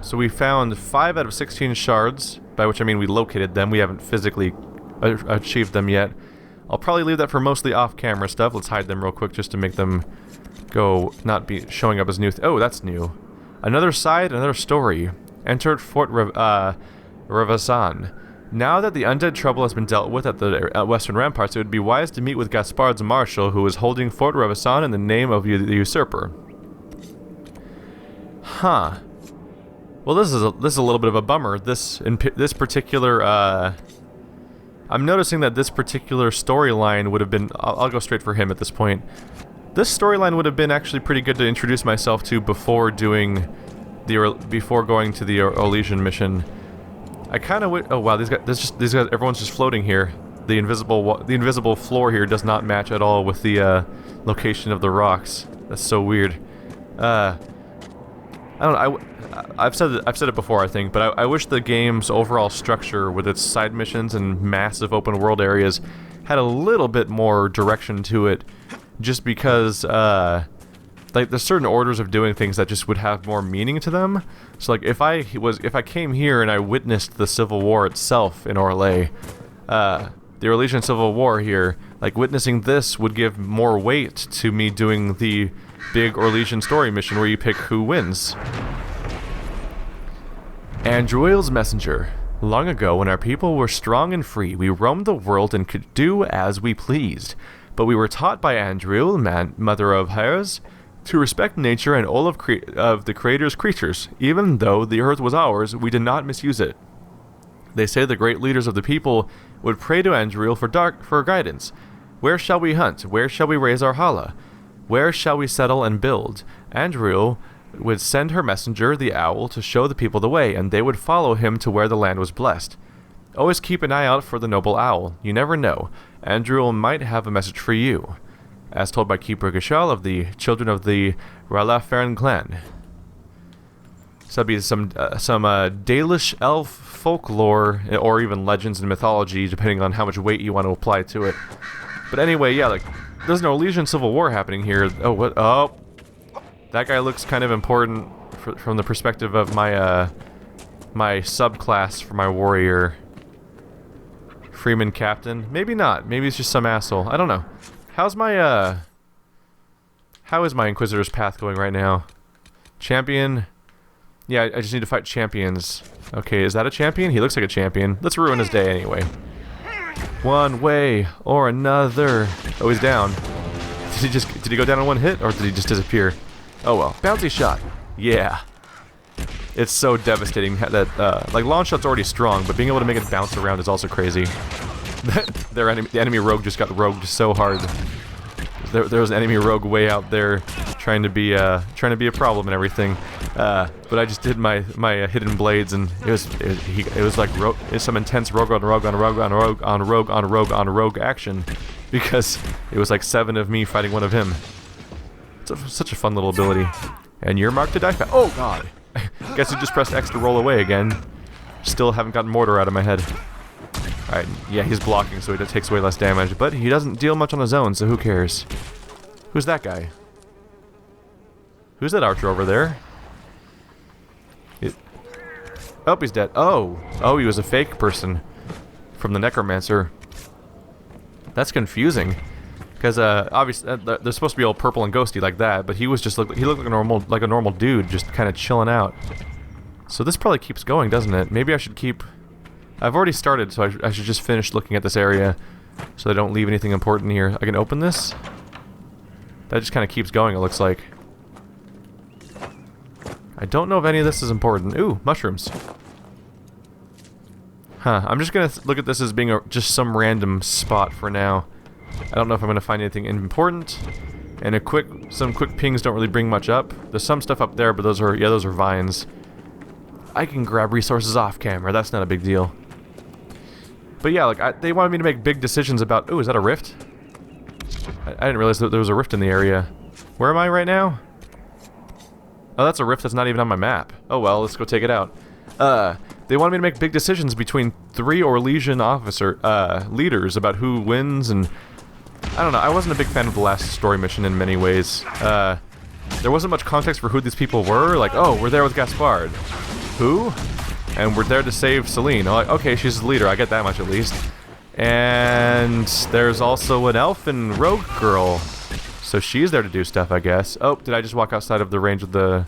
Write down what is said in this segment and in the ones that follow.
So we found 5 out of 16 shards, by which I mean we located them. We haven't physically achieved them yet. I'll probably leave that for mostly off-camera stuff. Let's hide them real quick just to make them go, not be showing up as new. Oh, that's new. Another side, another story. Entered Fort Revasan. Now that the undead trouble has been dealt with at the western ramparts, it would be wise to meet with Gaspard's marshal, who is holding Fort Revasan in the name of the usurper. Huh. Well, this is a little bit of a bummer. This particular I'm noticing that this particular storyline would have been. I'll go straight for him at this point. This storyline would have been actually pretty good to introduce myself to before going to the Orlesian mission. I kind of oh wow, these guys, everyone's just floating here. The invisible floor here does not match at all with the location of the rocks. That's so weird. I don't know. I've said it before, I think, but I wish the game's overall structure, with its side missions and massive open world areas, had a little bit more direction to it. Just because, like, there's certain orders of doing things that just would have more meaning to them. So, like, if I came here and I witnessed the Civil War itself in Orlais, the Orlesian Civil War here, like, witnessing this would give more weight to me doing the big Orlesian story mission where you pick who wins. Andruil's messenger. Long ago, when our people were strong and free, we roamed the world and could do as we pleased. But we were taught by Andruil, mother of Hares, to respect nature and all of the Creator's creatures. Even though the earth was ours, we did not misuse it. They say the great leaders of the people would pray to Andruil for guidance. Where shall we hunt? Where shall we raise our challah? Where shall we settle and build? Andruil would send her messenger, the owl, to show the people the way, and they would follow him to where the land was blessed. Always keep an eye out for the noble owl. You never know. Andruil might have a message for you. As told by Keeper Gashal of the children of the Ralafern clan. So that'd be some Dalish elf folklore, or even legends and mythology, depending on how much weight you want to apply to it. But anyway, yeah, like, there's an Orlesian Civil War happening here. Oh, what? Oh! That guy looks kind of important from the perspective of my, my subclass for my warrior. Freeman Captain? Maybe not. Maybe he's just some asshole. I don't know. How's my, how is my Inquisitor's path going right now? Champion? Yeah, I just need to fight champions. Okay, is that a champion? He looks like a champion. Let's ruin his day anyway. One way or another. Oh, he's down. Did he go down in one hit, or did he just disappear? Oh well. Bouncy shot. Yeah. It's so devastating that, like, launch shot's already strong, but being able to make it bounce around is also crazy. The enemy rogue just got rogued so hard. There was an enemy rogue way out there trying to be a problem and everything. But I just did my hidden blades, and it was like some intense rogue on rogue on rogue on rogue on rogue on rogue on rogue action, because it was like 7 of me fighting 1 of him. It's such a fun little ability. And you're marked to die fast. Oh god! Guess who just pressed X to roll away again? Still haven't gotten mortar out of my head. Alright, yeah, he's blocking, so he takes away less damage, but he doesn't deal much on his own, so who cares? Who's that guy? Who's that archer over there? Oh, he's dead. Oh! Oh, he was a fake person from the Necromancer. That's confusing. Because, obviously, they're supposed to be all purple and ghosty like that, but he was just he looked like a normal dude, just kind of chilling out. So this probably keeps going, doesn't it? Maybe I should keep... I've already started, so I should just finish looking at this area, so I don't leave anything important here. I can open this? That just kind of keeps going, it looks like. I don't know if any of this is important. Ooh, mushrooms. Huh, I'm just gonna look at this as being just some random spot for now. I don't know if I'm gonna find anything important. And some quick pings don't really bring much up. There's some stuff up there, but those are vines. I can grab resources off camera, that's not a big deal. But yeah, like, they wanted me to make big decisions about... Ooh, is that a rift? I didn't realize that there was a rift in the area. Where am I right now? Oh, that's a rift that's not even on my map. Oh well, let's go take it out. They wanted me to make big decisions between 3 Orlesian leaders about who wins, and... I don't know, I wasn't a big fan of the last story mission in many ways. There wasn't much context for who these people were, like, oh, we're there with Gaspard. Who? And we're there to save Celine. Okay, she's the leader. I get that much at least. And there's also an elf and rogue girl. So she's there to do stuff, I guess. Oh, did I just walk outside of the range of the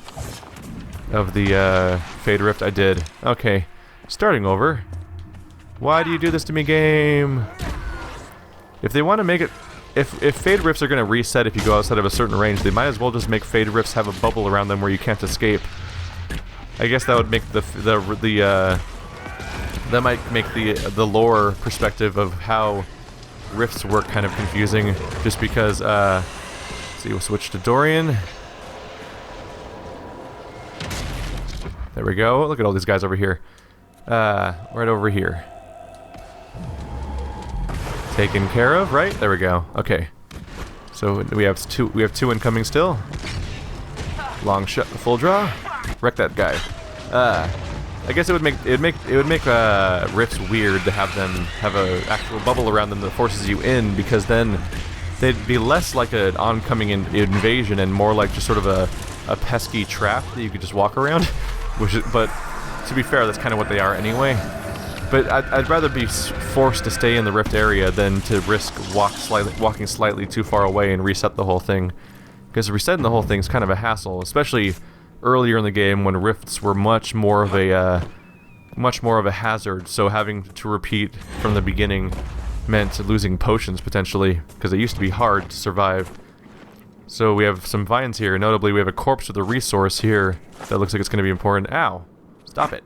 Fade Rift? I did. Okay. Starting over. Why do you do this to me, game? If they want to make it... If Fade Rifts are going to reset if you go outside of a certain range, they might as well just make Fade Rifts have a bubble around them where you can't escape. I guess that would make that might make the lore perspective of how rifts work kind of confusing, just because, let's see, we'll switch to Dorian. There we go. Look at all these guys over here. Right over here. Taken care of, right? There we go. Okay. So we have two incoming still. Long shot, full draw. Wreck that guy. I guess it would make rifts weird to have them have a actual bubble around them that forces you in, because then they'd be less like an oncoming invasion and more like just sort of a pesky trap that you could just walk around. But to be fair, that's kind of what they are anyway. But I'd rather be forced to stay in the rift area than to risk walking slightly too far away and reset the whole thing. Because resetting the whole thing is kind of a hassle, especially earlier in the game when rifts were much more of a hazard. So having to repeat from the beginning meant losing potions potentially, because it used to be hard to survive. So we have some vines here. Notably, we have a corpse with a resource here that looks like it's going to be important. Ow! Stop it.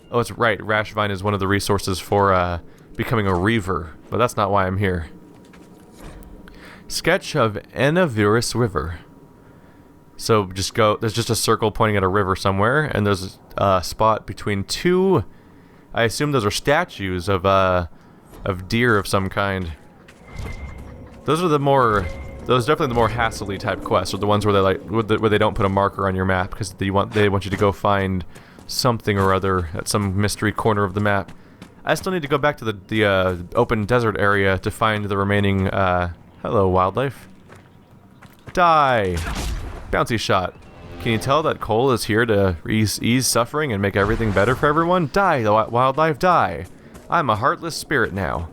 Oh, it's right. Rash Vine is one of the resources for becoming a Reaver, but that's not why I'm here. Sketch of Enavirus River. So just go. There's just a circle pointing at a river somewhere, and there's a spot between two. I assume those are statues of deer of some kind. Those are definitely the more hassly type quests, or the ones where they don't put a marker on your map because they want you to go find something or other at some mystery corner of the map. I still need to go back to the open desert area to find the remaining. Hello, wildlife. Die. Bouncy shot. Can you tell that Cole is here to ease suffering and make everything better for everyone? Die, the wildlife, die. I'm a heartless spirit now.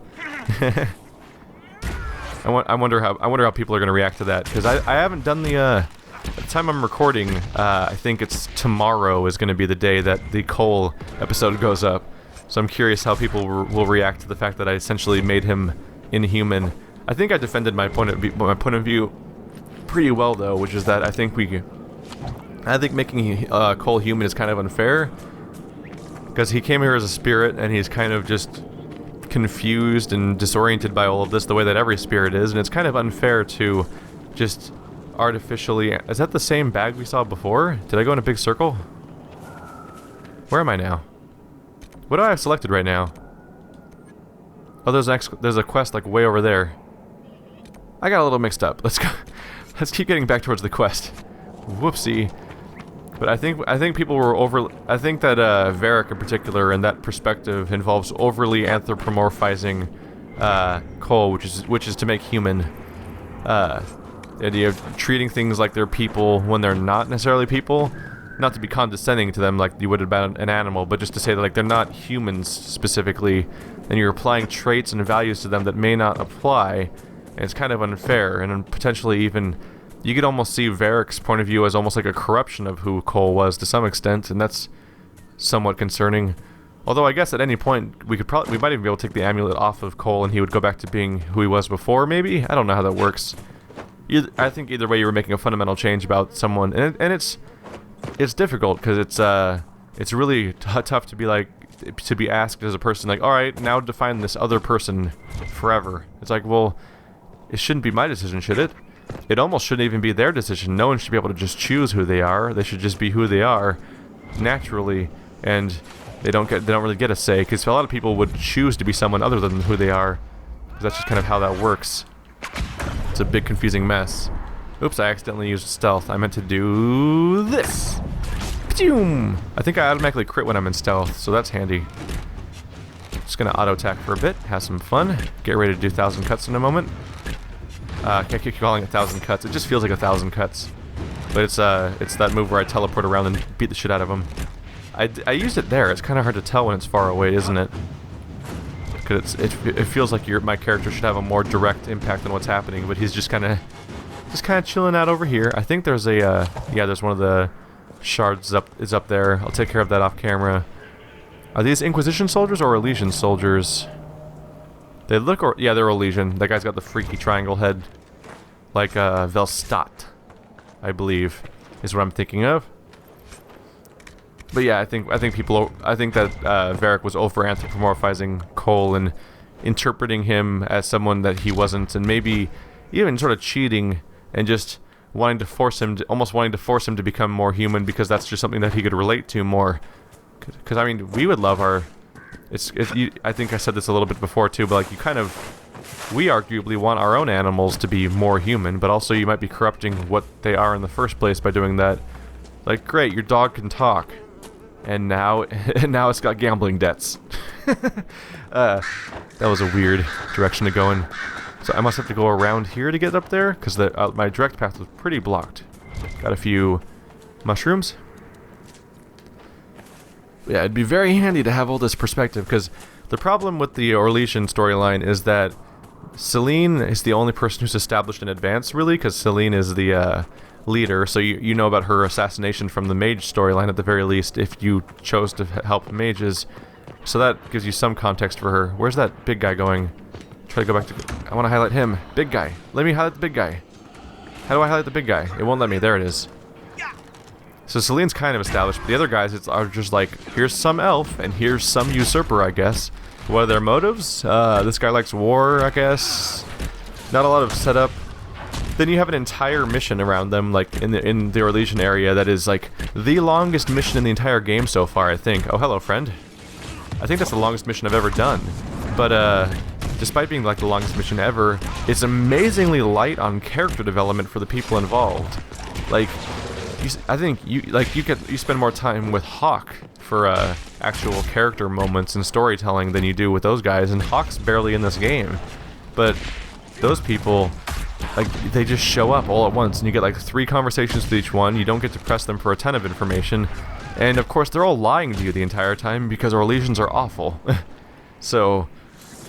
I wonder how people are going to react to that, because I haven't done the at the time I'm recording. I think it's tomorrow is going to be the day that the Cole episode goes up. So I'm curious how people will react to the fact that I essentially made him inhuman. I think I defended my point of view pretty well, though, which is that I think making Cole human is kind of unfair, because he came here as a spirit and he's kind of just confused and disoriented by all of this, the way that every spirit is, and it's kind of unfair to just artificially... Is that the same bag we saw before? Did I go in a big circle? Where am I now? What do I have selected right now? Oh, there's a quest like way over there. I got a little mixed up. Let's go. Let's keep getting back towards the quest. Whoopsie. But I think people were I think that Varric in particular, and that perspective involves overly anthropomorphizing Cole, which is to make human. The idea of treating things like they're people when they're not necessarily people. Not to be condescending to them like you would about an animal, but just to say that like they're not humans specifically, and you're applying traits and values to them that may not apply, and it's kind of unfair, and potentially even you could almost see Varric's point of view as almost like a corruption of who Cole was to some extent, and that's somewhat concerning. Although I guess at any point we might even be able to take the amulet off of Cole and he would go back to being who he was before, maybe? I don't know how that works. I think either way you were making a fundamental change about someone, and it's difficult because it's really tough to be asked as a person, like, all right, now define this other person forever. It's like, well, it shouldn't be my decision, should it? It almost shouldn't even be their decision. No one should be able to just choose who they are. They should just be who they are naturally, and they don't really get a say, because a lot of people would choose to be someone other than who they are. That's just kind of how that works. It's a big confusing mess. Oops, I accidentally used stealth. I meant to do this. P'toom! I think I automatically crit when I'm in stealth, so that's handy. Just gonna auto attack for a bit, have some fun. Get ready to do 1,000 cuts in a moment. Can't keep calling it 1,000 cuts. It just feels like 1,000 cuts. But it's that move where I teleport around and beat the shit out of them. I used it there. It's kind of hard to tell when it's far away, isn't it? Because it feels like my character should have a more direct impact on what's happening, but he's just kind of chilling out over here. I think there's a yeah, there's one of the shards is up there. I'll take care of that off camera. Are these Inquisition soldiers or Elysian soldiers? They look, yeah, they're Elysian. That guy's got the freaky triangle head, like Velstadt, I believe, is what I'm thinking of. But yeah, I think that Varric was over anthropomorphizing Cole and interpreting him as someone that he wasn't, and maybe even sort of cheating and just almost wanting to force him to become more human, because that's just something that he could relate to more. Because I mean, we would love our. I think I said this a little bit before too, but like we arguably want our own animals to be more human, but also you might be corrupting what they are in the first place by doing that. Like, great, your dog can talk, and now it's got gambling debts. That was a weird direction to go in. So I must have to go around here to get up there, because my direct path was pretty blocked. Got a few mushrooms. Yeah, it'd be very handy to have all this perspective, because the problem with the Orlesian storyline is that Celine is the only person who's established in advance, really, because Celine is the leader, so you know about her assassination from the mage storyline at the very least, if you chose to help mages. So that gives you some context for her. Where's that big guy going? Try to go back to... I want to highlight him. Big guy. Let me highlight the big guy. How do I highlight the big guy? It won't let me. There it is. So Celine's kind of established, but the other guys are just like, here's some elf, and here's some usurper, I guess. What are their motives? This guy likes war, I guess. Not a lot of setup. Then you have an entire mission around them, like in the Orlesian area, that is like the longest mission in the entire game so far, I think. Oh, hello, friend. I think that's the longest mission I've ever done. But despite being like the longest mission ever, it's amazingly light on character development for the people involved. Like, I think you spend more time with Hawk for actual character moments and storytelling than you do with those guys, and Hawk's barely in this game. But those people, like, they just show up all at once, and you get like 3 conversations with each one. You don't get to press them for a ton of information, and of course they're all lying to you the entire time because Orlesians are awful. So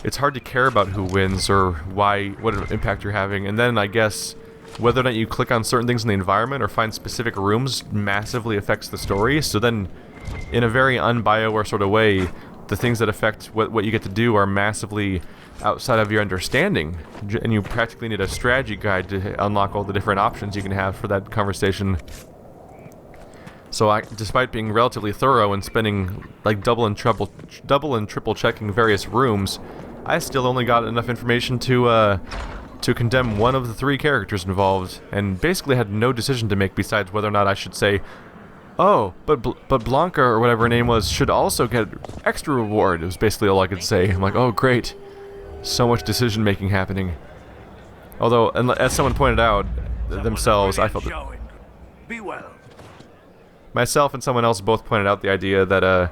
it's hard to care about who wins or what impact you're having. And then I guess whether or not you click on certain things in the environment or find specific rooms massively affects the story. So then, in a very un-BioWare sort of way, the things that affect what you get to do are massively outside of your understanding. And you practically need a strategy guide to unlock all the different options you can have for that conversation. So despite being relatively thorough and spending like double and triple checking various rooms, I still only got enough information to condemn one of the 3 characters involved, and basically had no decision to make besides whether or not I should say, oh, but Blanca, or whatever her name was, should also get extra reward. It was basically all I could say. I'm like, oh great, so much decision making happening. Although, as someone pointed out themselves, I felt that be well. Myself and someone else both pointed out the idea that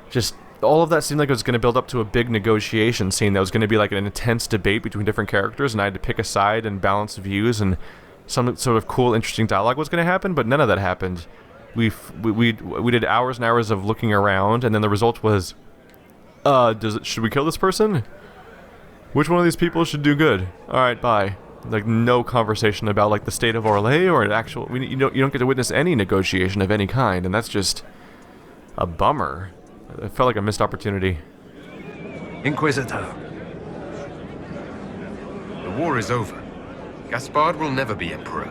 just all of that seemed like it was going to build up to a big negotiation scene that was going to be like an intense debate between different characters, and I had to pick a side and balance views, and some sort of cool, interesting dialogue was going to happen, but none of that happened. We did hours and hours of looking around, and then the result was, should we kill this person? Which one of these people should do good? All right, bye. Like, no conversation about like the state of Orlais or an actual. You don't get to witness any negotiation of any kind, and that's just a bummer. It felt like a missed opportunity. Inquisitor. The war is over. Gaspard will never be Emperor.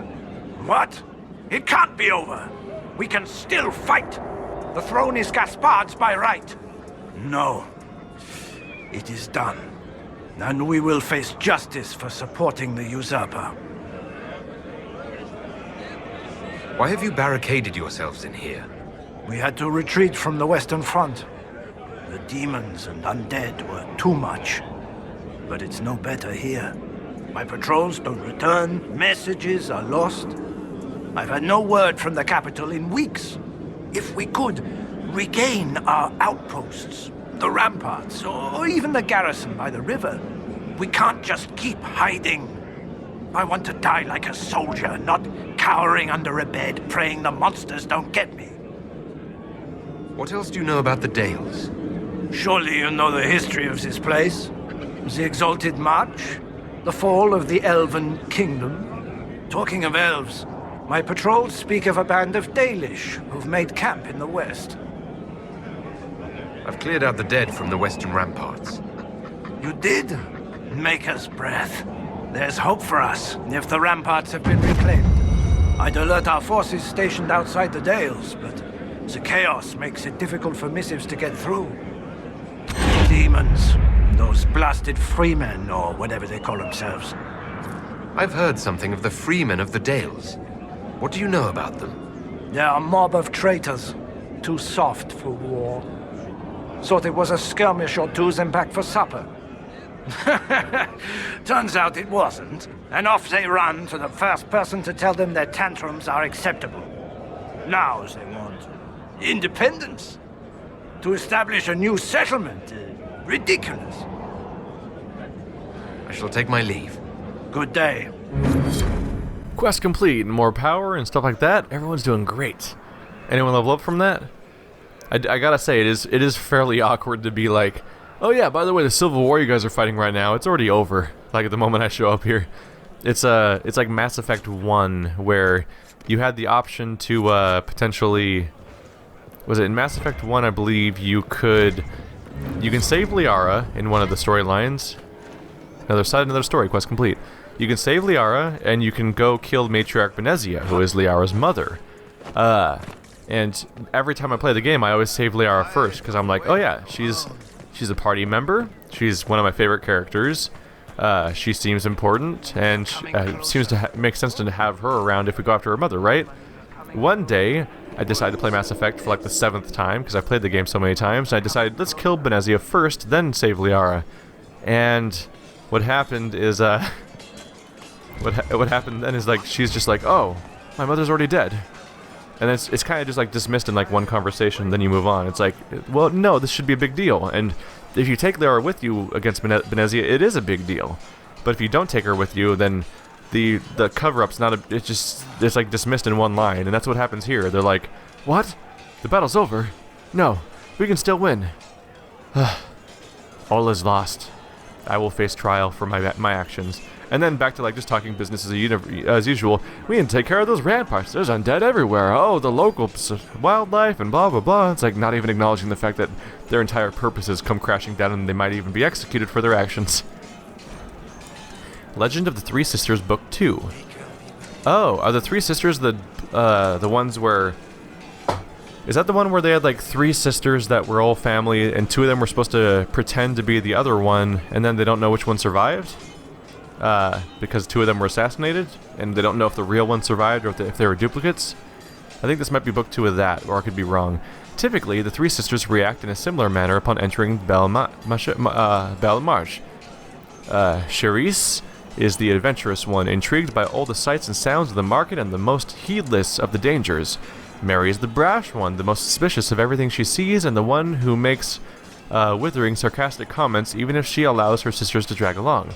What? It can't be over. We can still fight. The throne is Gaspard's by right. No. It is done. And we will face justice for supporting the usurper. Why have you barricaded yourselves in here? We had to retreat from the Western Front. The demons and undead were too much. But it's no better here. My patrols don't return, messages are lost. I've had no word from the capital in weeks. If we could regain our outposts, the ramparts, or even the garrison by the river, we can't just keep hiding. I want to die like a soldier, not cowering under a bed, praying the monsters don't get me. What else do you know about the Dales? Surely you know the history of this place? The Exalted March? The fall of the Elven Kingdom? Talking of elves, my patrols speak of a band of Dalish who've made camp in the west. I've cleared out the dead from the western ramparts. You did? Maker's breath. There's hope for us if the ramparts have been reclaimed. I'd alert our forces stationed outside the Dales, but the chaos makes it difficult for missives to get through. Demons. Those blasted freemen, or whatever they call themselves. I've heard something of the freemen of the Dales. What do you know about them? They're a mob of traitors. Too soft for war. Thought it was a skirmish or two, then back for supper. Turns out it wasn't, and off they run to the first person to tell them their tantrums are acceptable. Now they want independence. To establish a new settlement. Ridiculous. I shall take my leave. Good day. Quest complete, more power and stuff like that. Everyone's doing great. Anyone level up from that? I gotta say, it is fairly awkward to be like, oh yeah, by the way, the Civil War you guys are fighting right now, it's already over. Like at the moment I show up here. It's like Mass Effect 1, where you had the option to potentially... Was it in Mass Effect 1, I believe, you can save Liara in one of the storylines. Another story, quest complete. You can save Liara, and you can go kill Matriarch Benezia, who is Liara's mother. And every time I play the game, I always save Liara first, because I'm like, oh yeah, she's a party member, she's one of my favorite characters, she seems important, and seems to make sense to have her around if we go after her mother, right? One day, I decided to play Mass Effect for like the 7th time, because I played the game so many times, and I decided, let's kill Benezia first, then save Liara. And what happened is, what happened then is, like, she's just like, oh, my mother's already dead. And it's kind of just, like, dismissed in, like, one conversation, then you move on. It's like, well, no, this should be a big deal. And if you take Liara with you against Benezia, it is a big deal. But if you don't take her with you, then the cover-up's not it's like dismissed in one line, and that's what happens here. They're like, what? The battle's over? No, we can still win. All is lost. I will face trial for my actions. And then back to like just talking business as usual. We can take care of those ramparts. There's undead everywhere. Oh, the local wildlife and blah blah blah. It's like not even acknowledging the fact that their entire purposes come crashing down and they might even be executed for their actions. Legend of the Three Sisters, Book 2. Oh, are the Three Sisters the ones where... Is that the one where they had like 3 sisters that were all family and 2 of them were supposed to pretend to be the other one and then they don't know which one survived? Because 2 of them were assassinated and they don't know if the real one survived or if they were duplicates? I think this might be Book 2 of that, or I could be wrong. Typically, the 3 sisters react in a similar manner upon entering Belmarsh. Charisse is the adventurous one, intrigued by all the sights and sounds of the market and the most heedless of the dangers. Mary is the brash one, the most suspicious of everything she sees, and the one who makes withering, sarcastic comments even if she allows her sisters to drag along.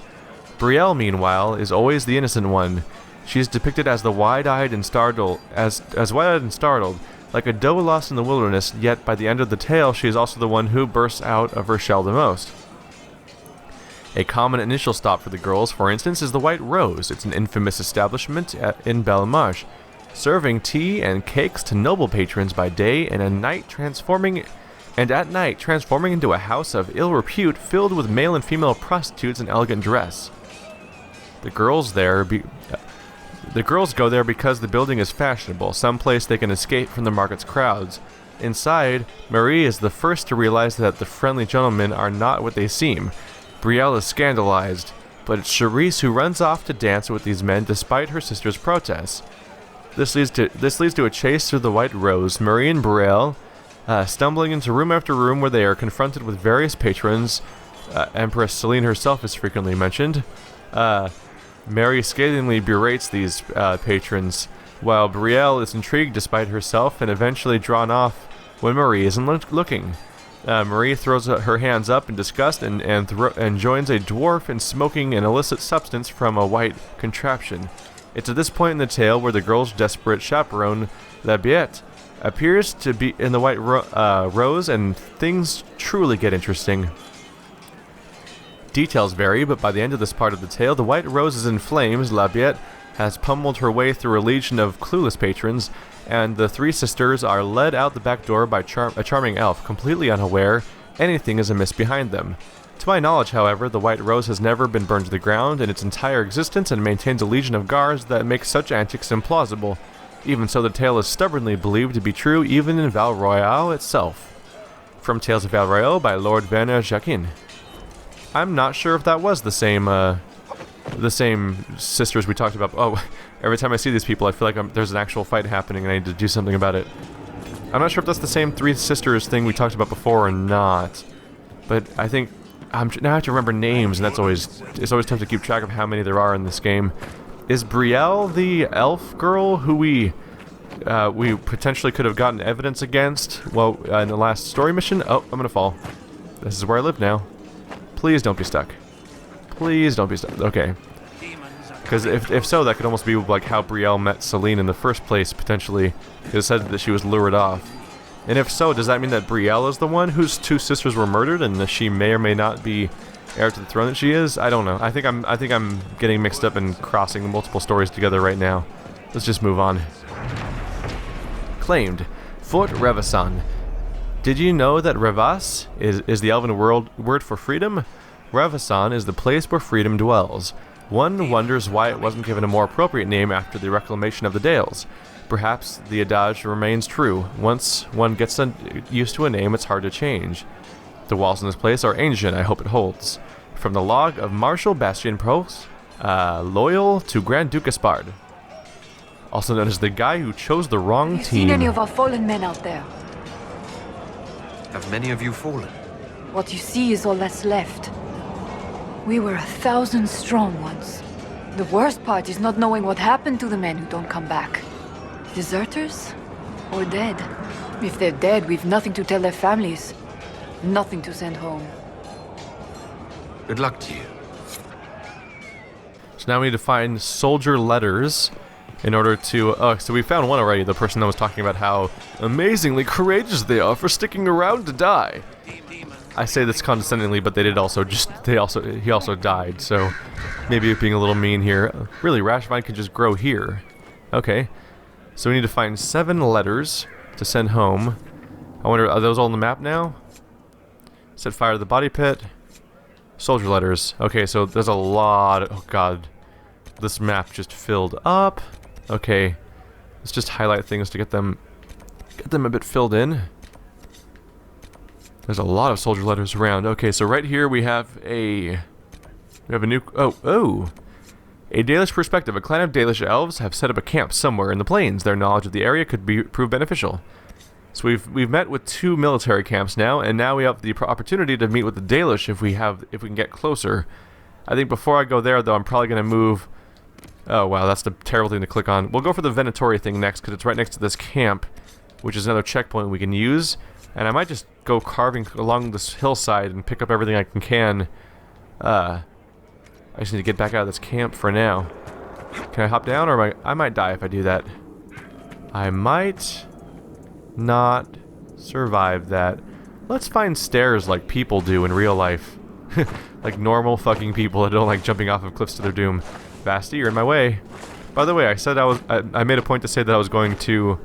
Brielle, meanwhile, is always the innocent one. She is depicted as the wide-eyed and startled, like a doe lost in the wilderness, yet by the end of the tale she is also the one who bursts out of her shell the most. A common initial stop for the girls, for instance, is the White Rose. It's an infamous establishment in Belmarsh, serving tea and cakes to noble patrons by day and at night transforming into a house of ill repute filled with male and female prostitutes in elegant dress. The girls go there because the building is fashionable, someplace they can escape from the market's crowds. Inside, Marie is the first to realize that the friendly gentlemen are not what they seem. Brielle is scandalized, but it's Charisse who runs off to dance with these men despite her sister's protests. This leads to a chase through the White Rose. Marie and Brielle stumbling into room after room where they are confronted with various patrons. Empress Celine herself is frequently mentioned. Mary scathingly berates these patrons, while Brielle is intrigued despite herself and eventually drawn off when Marie isn't looking. Marie throws her hands up in disgust and joins a dwarf in smoking an illicit substance from a white contraption. It's at this point in the tale where the girl's desperate chaperone, La Biette, appears to be in the White Rose, and things truly get interesting. Details vary, but by the end of this part of the tale, the White Rose is in flames. Labiette has pummeled her way through a legion of clueless patrons, and the three sisters are led out the back door by a charming elf, completely unaware anything is amiss behind them. To my knowledge, however, the White Rose has never been burned to the ground in its entire existence and maintains a legion of guards that make such antics implausible. Even so, the tale is stubbornly believed to be true even in Val Royale itself. From Tales of Val Royale by Lord Werner Jacquin. I'm not sure if that was the same sisters we talked about. Oh, every time I see these people, I feel like there's an actual fight happening and I need to do something about it. I'm not sure if that's the same three sisters thing we talked about before or not. But I think now I have to remember names, and it's always tough to keep track of how many there are in this game. Is Brielle the elf girl who we potentially could have gotten evidence against? Well, in the last story mission. Oh, I'm gonna fall. This is where I live now. Please don't be stuck. Please don't be stuck. Okay. Because if so, that could almost be like how Brielle met Celine in the first place, potentially. It said that she was lured off. And if so, does that mean that Brielle is the one whose two sisters were murdered, and that she may or may not be heir to the throne that she is? I don't know. I think I'm getting mixed up and crossing multiple stories together right now. Let's just move on. Claimed. Fort Revassan. Did you know that Revas is the elven word for freedom? Revassan is the place where freedom dwells. One wonders why it wasn't given a more appropriate name after the reclamation of the Dales. Perhaps the adage remains true. Once one gets used to a name, it's hard to change. The walls in this place are ancient. I hope it holds. From the log of Marshal Bastien Prost, loyal to Grand Duke Gaspard. Also known as the guy who chose the wrong team. Have you seen any of our fallen men out there? Have many of you fallen? What you see is all that's left. We were 1,000 strong once. The worst part is not knowing what happened to the men who don't come back. Deserters? Or dead? If they're dead, we've nothing to tell their families. Nothing to send home. Good luck to you. So now we need to find soldier letters in order to... Oh, so we found one already. The person that was talking about how amazingly courageous they are for sticking around to die. I say this condescendingly, but he also died, so maybe being a little mean here. Really, Rashvine can just grow here. Okay. So we need to find 7 letters to send home. I wonder, are those all on the map now? Set fire to the body pit. Soldier letters. Okay, so there's a lot. Oh god. This map just filled up. Okay. Let's just highlight things to get them a bit filled in. There's a lot of soldier letters around. Okay, so right here we have a new... Oh! A Dalish perspective. A clan of Dalish elves have set up a camp somewhere in the plains. Their knowledge of the area could prove beneficial. So we've met with 2 military camps now, and now we have the opportunity to meet with the Dalish if we can get closer. I think before I go there, though, I'm probably going to move... Oh, wow, that's the terrible thing to click on. We'll go for the Venatori thing next, because it's right next to this camp, which is another checkpoint we can use. And I might just go carving along this hillside and pick up everything I can. I just need to get back out of this camp for now. Can I hop down, or I might die if I do that. I might not survive that. Let's find stairs like people do in real life. Like normal fucking people that don't like jumping off of cliffs to their doom. Vasti, you're in my way. By the way, I made a point to say that I was going to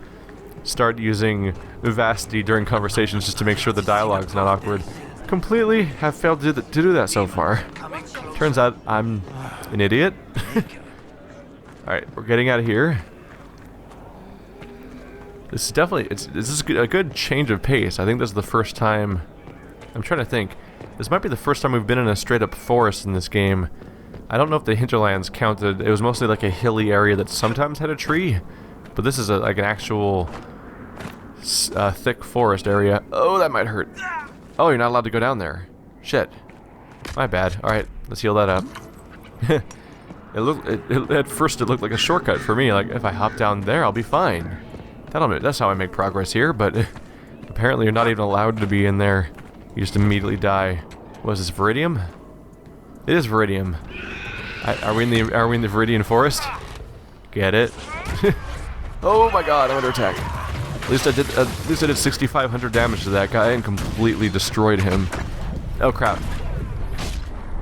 start using Vasti during conversations just to make sure the dialogue's not awkward. Completely have failed to do that so far. Turns out I'm an idiot. Alright, we're getting out of here. This is definitely... this is a good change of pace. I think this is the first time... I'm trying to think. This might be the first time we've been in a straight-up forest in this game. I don't know if the hinterlands counted. It was mostly like a hilly area that sometimes had a tree. But this is like an actual... thick forest area. Oh, that might hurt. Oh, you're not allowed to go down there. Shit. My bad. Alright, let's heal that up. At first it looked like a shortcut for me. Like, if I hop down there, I'll be fine. That's how I make progress here, but apparently you're not even allowed to be in there. You just immediately die. What is this, Viridium? It is Viridium. Are we in the Viridian Forest? Get it? Oh my god, I'm under attack. At least I did 6,500 damage to that guy and completely destroyed him. Oh crap.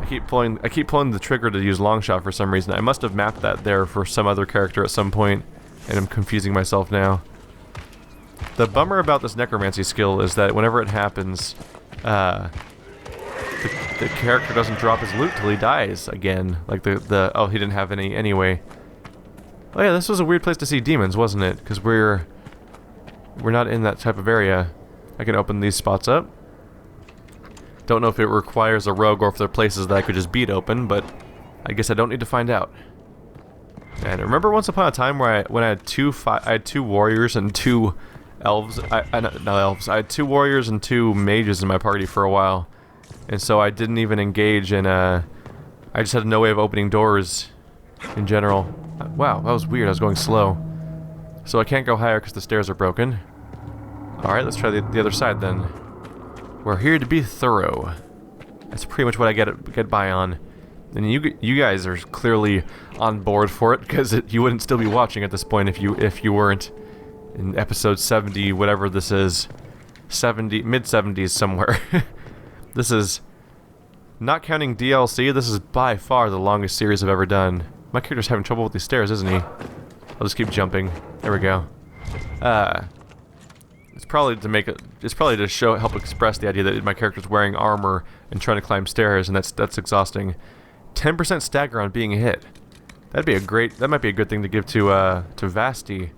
I keep pulling the trigger to use long shot for some reason. I must have mapped that there for some other character at some point, and I'm confusing myself now. The bummer about this necromancy skill is that whenever it happens, the character doesn't drop his loot till he dies again. Like oh, he didn't have any anyway. Oh yeah, this was a weird place to see demons, wasn't it? Because we're not in that type of area. I can open these spots up. Don't know if it requires a rogue or if there are places that I could just beat open, but I guess I don't need to find out. And remember once upon a time where I had two warriors and two elves. Not elves. I had 2 warriors and 2 mages in my party for a while, and so I didn't even engage in I just had no way of opening doors in general. Wow, that was weird. I was going slow. So I can't go higher because the stairs are broken. Alright, let's try the other side then. We're here to be thorough. That's pretty much what I get by on. And you guys are clearly on board for it, because you wouldn't still be watching at this point if you weren't in episode 70, whatever this is. 70, mid-70s somewhere. This is, not counting DLC, this is by far the longest series I've ever done. My character's having trouble with these stairs, isn't he? I'll just keep jumping. There we go. It's probably to help express the idea that my character's wearing armor and trying to climb stairs, and that's exhausting. 10% stagger on being hit. That might be a good thing to give to Vasti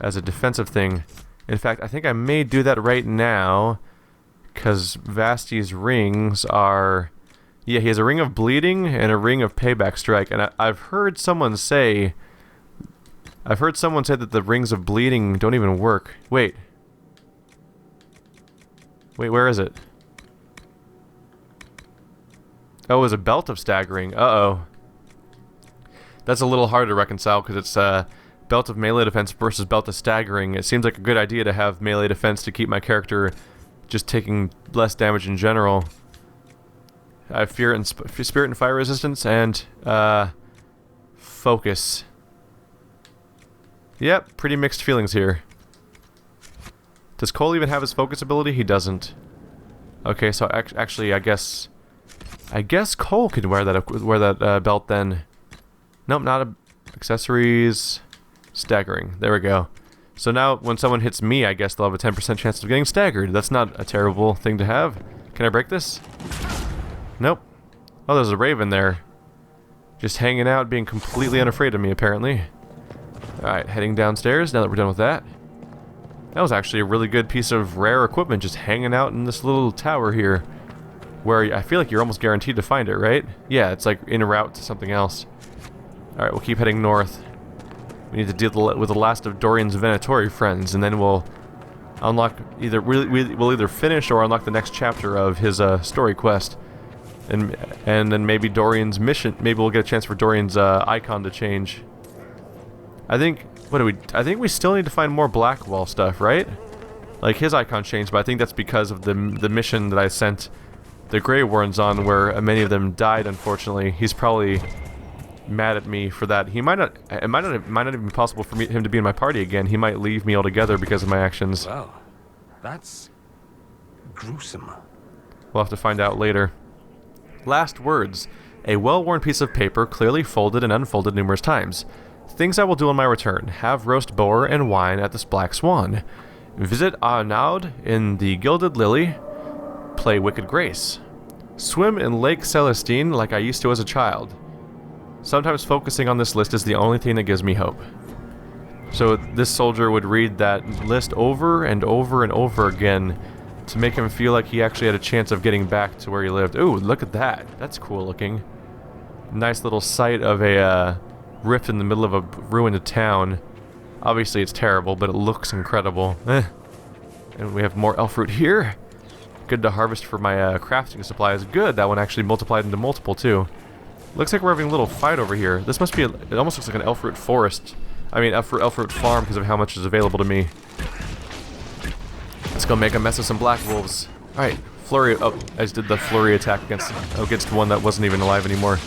as a defensive thing. In fact, I think I may do that right now, because Vasti's rings are... Yeah, he has a ring of bleeding and a ring of payback strike, and I've heard someone say that the rings of bleeding don't even work. Wait, where is it? Oh, it was a belt of staggering. Uh-oh. That's a little hard to reconcile, because it's belt of melee defense versus belt of staggering. It seems like a good idea to have melee defense to keep my character just taking less damage in general. I have spirit and fire resistance and focus. Yep, pretty mixed feelings here. Does Cole even have his focus ability? He doesn't. Okay, so actually, I guess Cole could wear that belt then. Nope, not accessories. Staggering. There we go. So now, when someone hits me, I guess they'll have a 10% chance of getting staggered. That's not a terrible thing to have. Can I break this? Nope. Oh, there's a raven there. Just hanging out, being completely unafraid of me, apparently. Alright, heading downstairs now that we're done with that. That was actually a really good piece of rare equipment, just hanging out in this little tower here. Where I feel like you're almost guaranteed to find it, right? Yeah, it's like en route to something else. Alright, we'll keep heading north. We need to deal with the last of Dorian's Venatori friends, and then we'll unlock we'll either finish or unlock the next chapter of his story quest. And then maybe Dorian's mission, maybe we'll get a chance for Dorian's icon to change. I think we still need to find more Blackwall stuff, right? Like, his icon changed, but I think that's because of the mission that I sent the Grey Warrens on, where many of them died, unfortunately. He's probably mad at me for that. It might not even be possible for him to be in my party again. He might leave me altogether because of my actions. Well, that's gruesome. We'll have to find out later. Last words. A well-worn piece of paper, clearly folded and unfolded numerous times. Things I will do on my return. Have roast boar and wine at the Black Swan. Visit Arnaud in the Gilded Lily. Play Wicked Grace. Swim in Lake Celestine like I used to as a child. Sometimes focusing on this list is the only thing that gives me hope. So this soldier would read that list over and over and over again to make him feel like he actually had a chance of getting back to where he lived. Ooh, look at that. That's cool looking. Nice little sight of a rift in the middle of a ruined town. Obviously it's terrible, but it looks incredible. And we have more elf fruit here. Good to harvest for my crafting supplies. Good, that one actually multiplied into multiple too. Looks like we're having a little fight over here. This must be it almost looks like an elf fruit forest. I mean, elf fruit farm because of how much is available to me. Let's go make a mess of some black wolves. Alright, flurry. Oh, I just did the flurry attack against one that wasn't even alive anymore.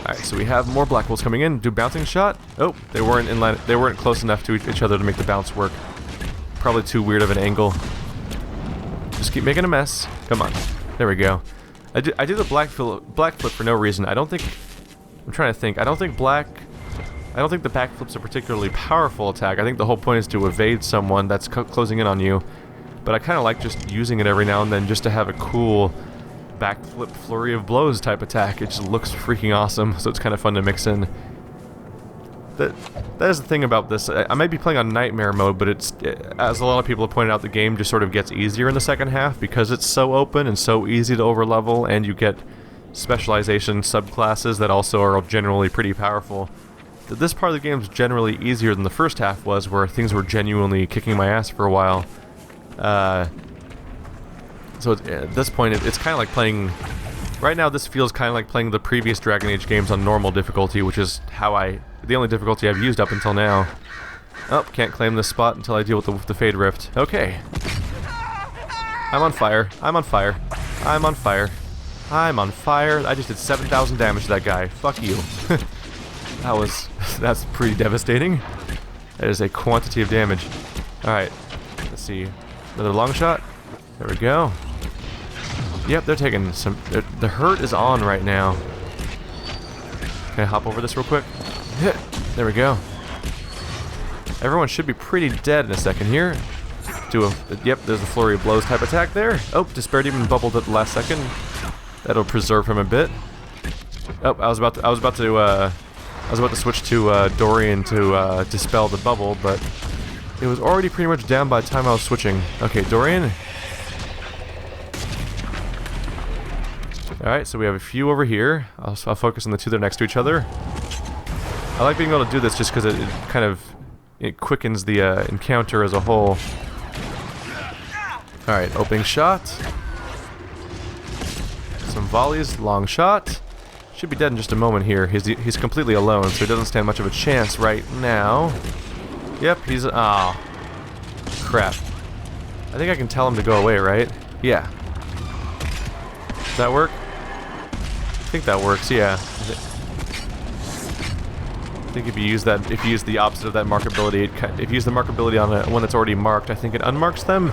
Alright, so we have more black wolves coming in. Do bouncing shot. Oh, they weren't in line. They weren't close enough to each other to make the bounce work. probably too weird of an angle. Just keep making a mess. Come on. There we go. I do the black flip for no reason. I don't think... I'm trying to think. I don't think the backflip's a particularly powerful attack. I think the whole point is to evade someone that's closing in on you. But I kind of like just using it every now and then just to have a cool backflip flurry of blows type attack. It just looks freaking awesome, so it's kind of fun to mix in. That is the thing about this. I might be playing on Nightmare mode, but as a lot of people have pointed out, the game just sort of gets easier in the second half because it's so open and so easy to overlevel, and you get specialization subclasses that also are generally pretty powerful. This part of the game is generally easier than the first half was, where things were genuinely kicking my ass for a while. So at this point, it's kind of like playing... Right now, this feels kind of like playing the previous Dragon Age games on normal difficulty, which is the only difficulty I've used up until now. Oh, can't claim this spot until I deal with the Fade Rift. Okay. I'm on fire. I'm on fire. I'm on fire. I'm on fire. I just did 7,000 damage to that guy. Fuck you. That's pretty devastating. That is a quantity of damage. Alright. Let's see. Another long shot. There we go. Yep, they're taking some... The hurt is on right now. Can I hop over this real quick? There we go. Everyone should be pretty dead in a second here. Yep, there's the flurry of blows type attack there. Oh, Despair Demon bubbled at the last second. That'll preserve him a bit. Oh, I was about to switch to Dorian to dispel the bubble, but it was already pretty much down by the time I was switching. Okay, Dorian. Alright, so we have a few over here. I'll focus on the two that are next to each other. I like being able to do this just because it kind of quickens the encounter as a whole. Alright, opening shot. Some volleys, long shot. Should be dead in just a moment here. He's completely alone, so he doesn't stand much of a chance right now. Yep, he's... Ah. Crap. I think I can tell him to go away, right? Yeah. Does that work? I think that works, yeah. I think if you use the opposite of that markability, if you use the markability on one that's already marked, I think it unmarks them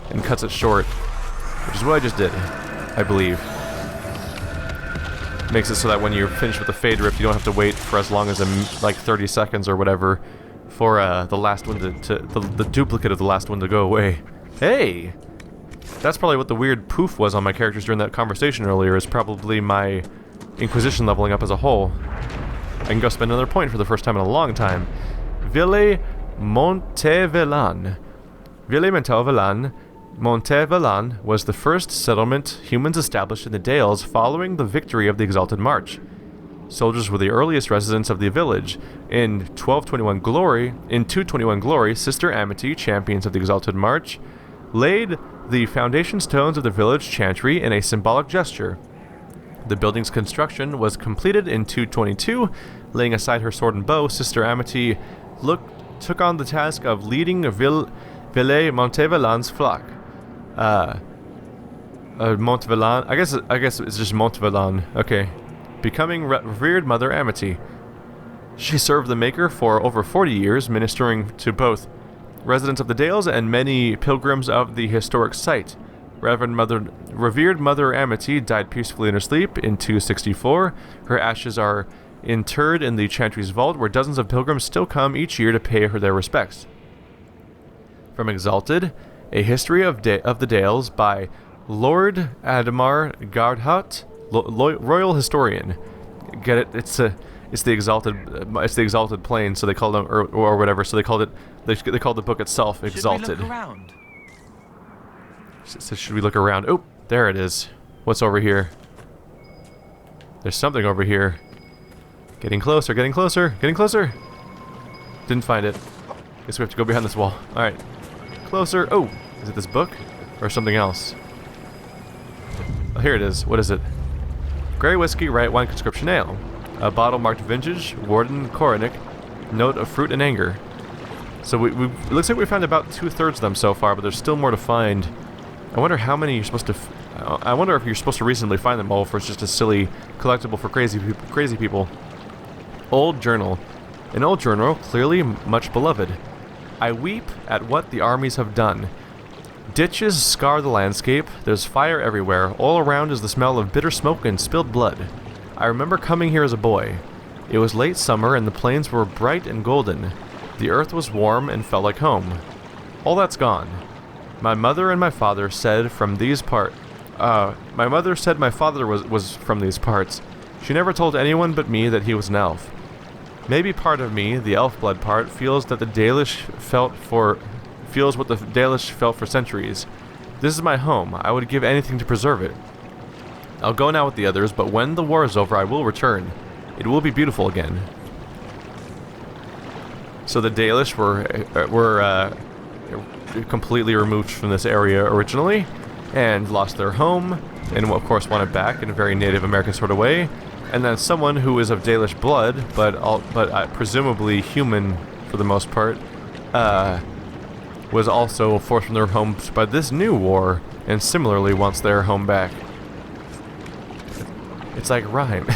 and cuts it short. Which is what I just did, I believe. Makes it so that when you're finished with the Fade Rift, you don't have to wait for as long as like 30 seconds or whatever for the last one the duplicate of the last one to go away. Hey! That's probably what the weird poof was on my characters during that conversation earlier, is probably my Inquisition leveling up as a whole. I can go spend another point for the first time in a long time. Ville Montevelan. Ville Montevelan was the first settlement humans established in the Dales following the victory of the Exalted March. Soldiers were the earliest residents of the village. In 221 Glory, Sister Amity, champions of the Exalted March, laid the foundation stones of the village chantry in a symbolic gesture. The building's construction was completed in 222. Laying aside her sword and bow, Sister Amity took on the task of leading Ville Montevelan's flock. Montevelan. I guess it's just Montevelan. Okay, becoming revered Mother Amity. She served the Maker for over 40 years, ministering to both residents of the Dales and many pilgrims of the historic site. Revered Mother Amity died peacefully in her sleep in 264. Her ashes are interred in the Chantry's vault, where dozens of pilgrims still come each year to pay her their respects. From Exalted, A History of the Dales by Lord Adamar Gardhat, Royal Historian. Get it? It's the Exalted Plane, so they called them or whatever. So they called the book itself Exalted. Should we look around? So should we look around? Oh, there it is. What's over here? There's something over here. Getting closer, getting closer, getting closer. Didn't find it. Guess we have to go behind this wall. Alright. Closer. Oh, is it this book? Or something else? Oh, here it is. What is it? Grey Whiskey, Right Wine Conscription Ale. A bottle marked Vintage, Warden Koronic. Note of fruit and anger. So it looks like we found about 2/3 of them so far, but there's still more to find. I wonder how many you're supposed to... I wonder if you're supposed to reasonably find them all, or if it's just a silly collectible for crazy people. Old Journal. An old journal, clearly much beloved. I weep at what the armies have done. Ditches scar the landscape, there's fire everywhere, all around is the smell of bitter smoke and spilled blood. I remember coming here as a boy. It was late summer and the plains were bright and golden. The earth was warm and felt like home. All that's gone. My mother and my father said from these my mother said my father was from these parts. She never told anyone but me that he was an elf. Maybe part of me, the elf blood part, feels what the Dalish felt for centuries. This is my home. I would give anything to preserve it. I'll go now with the others, but when the war is over, I will return. It will be beautiful again. So the Dalish were completely removed from this area originally, and lost their home, and of course want it back in a very Native American sort of way. And then someone who is of Dalish blood, but presumably human for the most part, was also forced from their homes by this new war, and similarly wants their home back. It's like rhyme.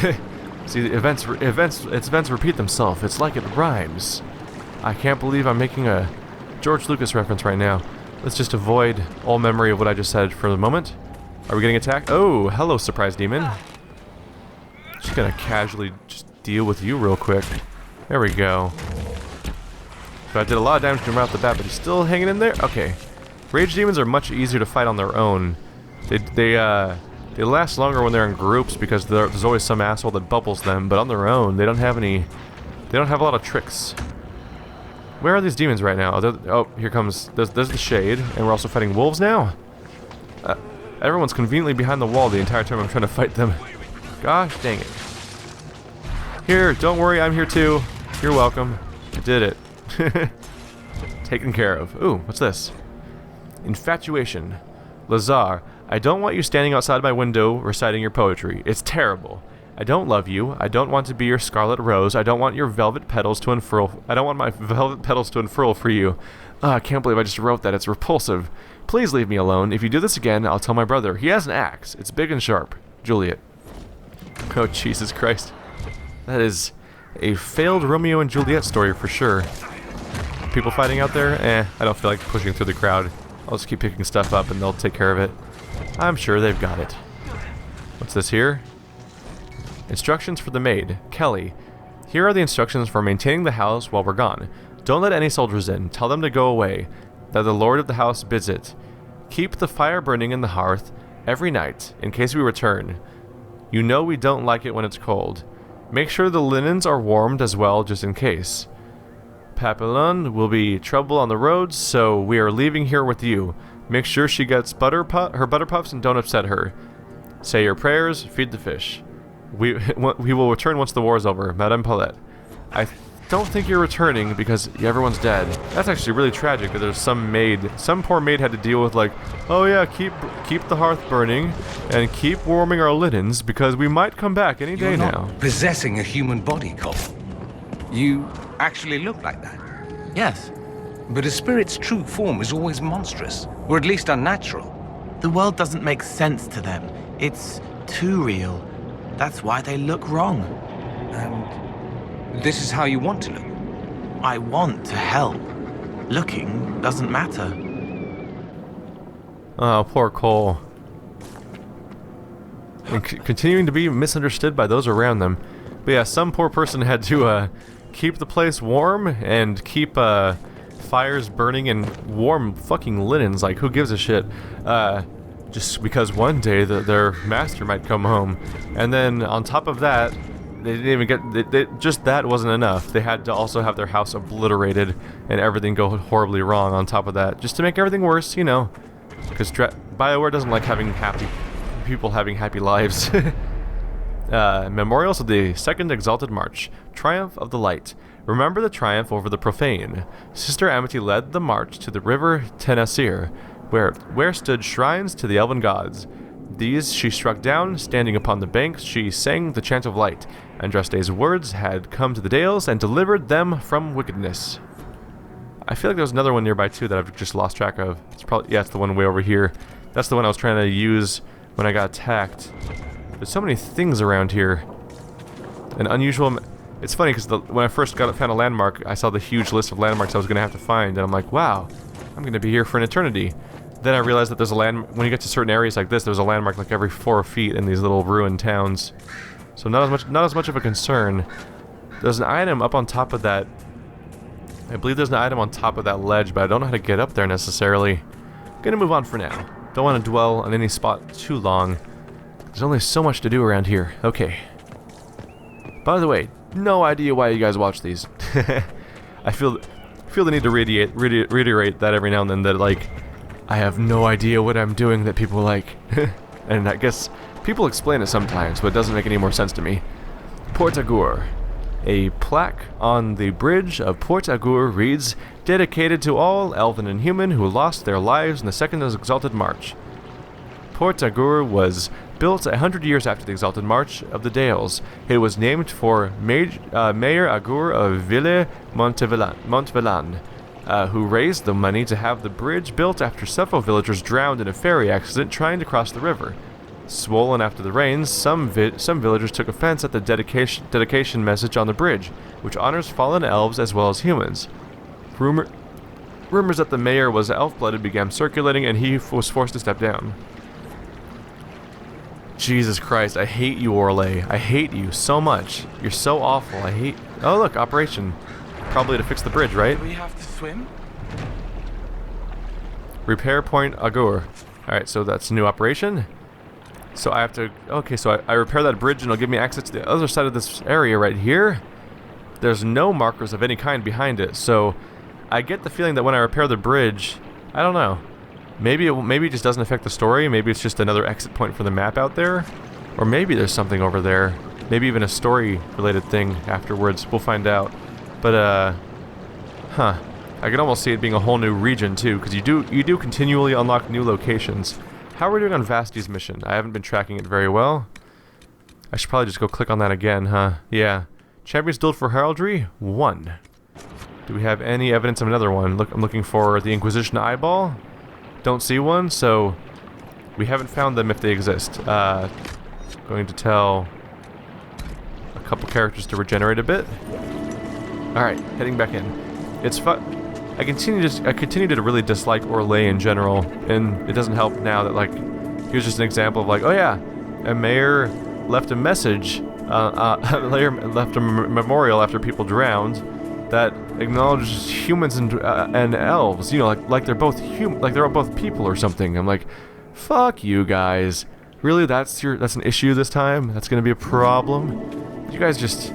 See, events repeat themselves. It's like it rhymes. I can't believe I'm making a George Lucas reference right now. Let's just avoid all memory of what I just said for the moment. Are we getting attacked? Oh, hello, surprise demon. Just gonna casually just deal with you real quick. There we go. So I did a lot of damage to him right off the bat, but he's still hanging in there? Okay. Rage demons are much easier to fight on their own. They last longer when they're in groups because there's always some asshole that bubbles them, but on their own, they don't have a lot of tricks. Where are these demons right now? Oh, here comes, there's the shade, and we're also fighting wolves now? Everyone's conveniently behind the wall the entire time I'm trying to fight them. Gosh dang it. Here, don't worry, I'm here too. You're welcome. I did it. Taken care of. Ooh, what's this? Infatuation. Lazar, I don't want you standing outside my window reciting your poetry. It's terrible. I don't love you. I don't want to be your scarlet rose. I don't want your velvet petals to unfurl. I don't want my velvet petals to unfurl for you. I can't believe I just wrote that. It's repulsive. Please leave me alone. If you do this again, I'll tell my brother. He has an axe. It's big and sharp. Juliet. Oh, Jesus Christ. That is a failed Romeo and Juliet story for sure. People fighting out there? I don't feel like pushing through the crowd. I'll just keep picking stuff up and they'll take care of it. I'm sure they've got it. What's this here? Instructions for the maid. Kelly. Here are the instructions for maintaining the house while we're gone. Don't let any soldiers in. Tell them to go away. That the lord of the house bids it. Keep the fire burning in the hearth every night, in case we return. You know we don't like it when it's cold. Make sure the linens are warmed as well, just in case. Papillon will be trouble on the roads, so we are leaving here with you. Make sure she gets her butter puffs and don't upset her. Say your prayers, feed the fish. We will return once the war is over, Madame Paulette. I don't think you're returning because everyone's dead. That's actually really tragic that there's some poor maid had to deal with like, oh yeah, keep the hearth burning and keep warming our linens because we might come back any day now. You're not possessing a human body, Cole. You actually look like that. Yes. But a spirit's true form is always monstrous, or at least unnatural. The world doesn't make sense to them. It's too real. That's why they look wrong. And this is how you want to look. I want to help. Looking doesn't matter. Oh, poor Cole. And continuing to be misunderstood by those around them. But yeah, some poor person had to keep the place warm and keep fires burning and warm fucking linens. Like, who gives a shit? Just because one day their master might come home. And then on top of that, they didn't even get... just that wasn't enough. They had to also have their house obliterated and everything go horribly wrong on top of that. Just to make everything worse, you know. Because BioWare doesn't like having people having happy lives. Memorials of the Second Exalted March. Triumph of the Light. Remember the triumph over the profane. Sister Amity led the march to the river Tenasir, where stood shrines to the elven gods. These she struck down. Standing upon the banks, she sang the chant of light. Andraste's words had come to the Dales and delivered them from wickedness. I feel like there's another one nearby too that I've just lost track of. It's probably, yeah, it's the one way over here. That's the one I was trying to use when I got attacked. There's so many things around here. An unusual... It's funny because when I first found a landmark, I saw the huge list of landmarks I was going to have to find, and I'm like, wow, I'm going to be here for an eternity. Then I realized that there's a when you get to certain areas like this, there's a landmark like every 4 feet in these little ruined towns. So not as much of a concern. There's an item up on top of that. I believe there's an item on top of that ledge, but I don't know how to get up there necessarily. I'm gonna move on for now. Don't want to dwell on any spot too long. There's only so much to do around here. Okay. By the way, no idea why you guys watch these. I feel the need to reiterate that every now and then, that like, I have no idea what I'm doing that people like. And I guess people explain it sometimes, but it doesn't make any more sense to me. Port Agur. A plaque on the bridge of Port Agur reads, "Dedicated to all elven and human who lost their lives in the Second Exalted March." Port Agur was built 100 years after the Exalted March of the Dales. It was named for Mayor Agur of Ville Montvelan, who raised the money to have the bridge built after several villagers drowned in a ferry accident trying to cross the river. Swollen after the rains, some villagers took offense at the dedication message on the bridge, which honors fallen elves as well as humans. Rumors that the mayor was elf-blooded began circulating, and he was forced to step down. Jesus Christ, I hate you, Orlais. I hate you so much. You're so awful. I hate... Oh, look, operation. Probably to fix the bridge, right? Do we have to swim? Repair point Agur. Alright, so that's a new operation. So I have to... Okay, so I repair that bridge and it'll give me access to the other side of this area right here. There's no markers of any kind behind it, so I get the feeling that when I repair the bridge... I don't know. Maybe it just doesn't affect the story. Maybe it's just another exit point for the map out there. Or maybe there's something over there. Maybe even a story-related thing afterwards. We'll find out. But, huh. I can almost see it being a whole new region, too, because you do continually unlock new locations. How are we doing on Vasti's mission? I haven't been tracking it very well. I should probably just go click on that again, huh? Yeah. Champions Guild for Heraldry? 1. Do we have any evidence of another one? I'm looking for the Inquisition eyeball. Don't see one, so we haven't found them if they exist. Going to tell a couple characters to regenerate a bit. Alright, heading back in. It's fun. I continue to really dislike Orlais in general, and it doesn't help now that, like, here's just an example of, like, oh yeah, a mayor left a message, a mayor left a memorial after people drowned that acknowledges humans and elves, you know, like they're both like they're both people or something. I'm like, fuck you guys. Really, that's an issue this time? That's gonna be a problem? You guys just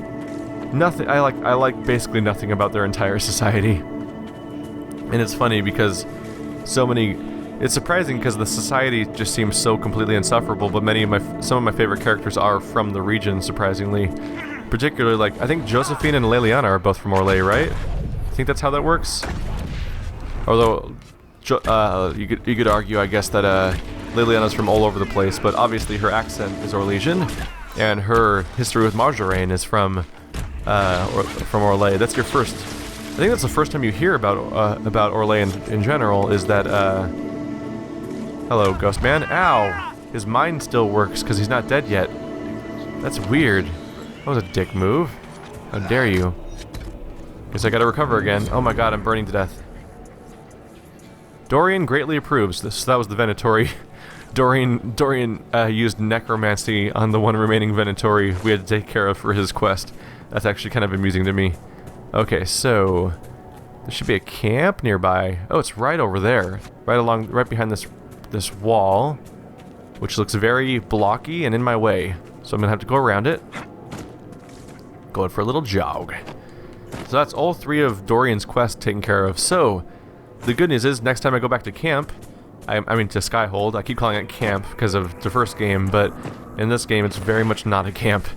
nothing. I like basically nothing about their entire society. And it's funny because it's surprising because the society just seems so completely insufferable, but some of my favorite characters are from the region, surprisingly. Particularly, like, I think Josephine and Leliana are both from Orlais, right? I think that's how that works. Although, you could argue, I guess, that Leliana's from all over the place, but obviously her accent is Orlesian, and her history with Marjolaine is from Orlais. That's your first... I think that's the first time you hear about Orlais in general, is that, hello, Ghost Man. Ow! His mind still works because he's not dead yet. That's weird. That was a dick move. How dare you? Guess I gotta recover again. Oh my god, I'm burning to death. Dorian greatly approves. That was the Venatori. Dorian used necromancy on the one remaining Venatori we had to take care of for his quest. That's actually kind of amusing to me. Okay, so there should be a camp nearby. Oh, it's right over there, right behind this wall, which looks very blocky and in my way. So I'm gonna have to go around it. Going for a little jog. So that's all 3 of Dorian's quests taken care of. So the good news is, next time I go back to camp, I mean to Skyhold, I keep calling it camp because of the first game, but in this game it's very much not a camp.